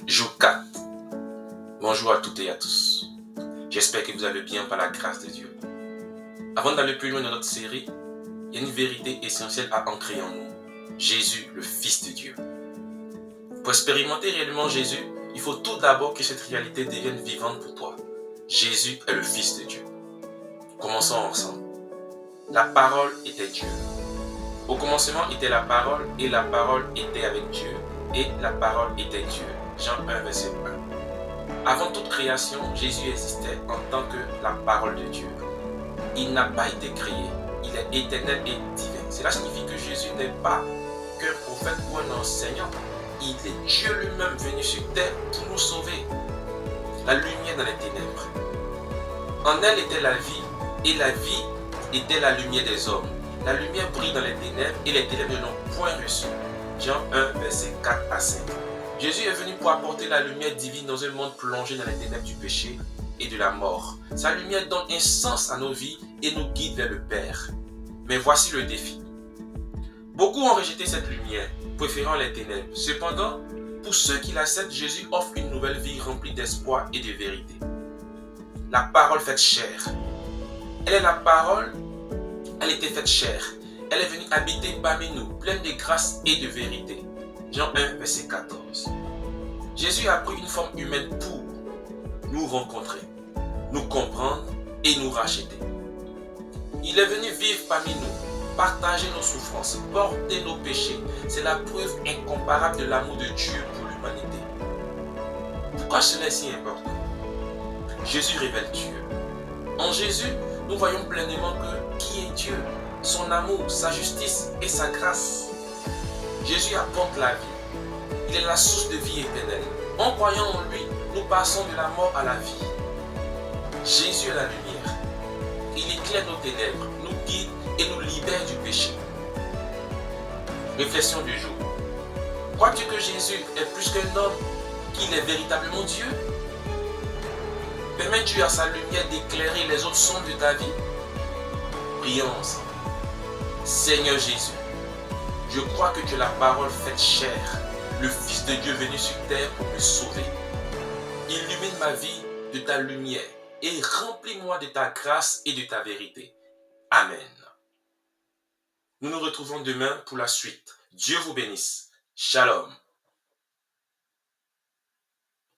Jour 4. Bonjour à toutes et à tous. J'espère que vous allez bien par la grâce de Dieu. Avant d'aller plus loin dans notre série, il y a une vérité essentielle à ancrer en nous. Jésus, le Fils de Dieu. Pour expérimenter réellement Jésus, il faut tout d'abord que cette réalité devienne vivante pour toi. Jésus est le Fils de Dieu. Commençons ensemble. La parole était Dieu. Au commencement était la parole, et la parole était avec Dieu, et la parole était Dieu. Jean 1, verset 1. Avant toute création, Jésus existait en tant que la parole de Dieu. Il n'a pas été créé, il est éternel et divin. Cela signifie que Jésus n'est pas qu'un prophète ou un enseignant. Il est Dieu lui-même venu sur terre pour nous sauver. La lumière dans les ténèbres. En elle était la vie, et la vie était la lumière des hommes. La lumière brille dans les ténèbres, et les ténèbres ne l'ont point reçue. Jean 1, verset 4 à 5. Jésus est venu pour apporter la lumière divine dans un monde plongé dans les ténèbres du péché et de la mort. Sa lumière donne un sens à nos vies et nous guide vers le Père. Mais voici le défi. Beaucoup ont rejeté cette lumière, préférant les ténèbres. Cependant, pour ceux qui l'acceptent, Jésus offre une nouvelle vie remplie d'espoir et de vérité. La parole faite chair. Elle est la parole, elle était faite chair. Elle est venue habiter parmi nous, pleine de grâce et de vérité. Jean 1, verset 14. Jésus a pris une forme humaine pour nous rencontrer, nous comprendre et nous racheter. Il est venu vivre parmi nous, partager nos souffrances, porter nos péchés. C'est la preuve incomparable de l'amour de Dieu pour l'humanité. Pourquoi cela est si important? Jésus révèle Dieu. En Jésus, nous voyons pleinement que qui est Dieu, son amour, sa justice et sa grâce. Jésus apporte la vie. Il est la source de vie éternelle. En croyant en lui, nous passons de la mort à la vie. Jésus est la lumière. Il éclaire nos ténèbres, nous guide et nous libère du péché. Réflexion du jour. Crois-tu que Jésus est plus qu'un homme, qu'il est véritablement Dieu? Permets-tu à sa lumière d'éclairer les autres sombres de ta vie? Prions ensemble. Seigneur Jésus, je crois que tu es la parole faite chair, le Fils de Dieu venu sur terre pour me sauver. Illumine ma vie de ta lumière et remplis-moi de ta grâce et de ta vérité. Amen. Nous nous retrouvons demain pour la suite. Dieu vous bénisse. Shalom.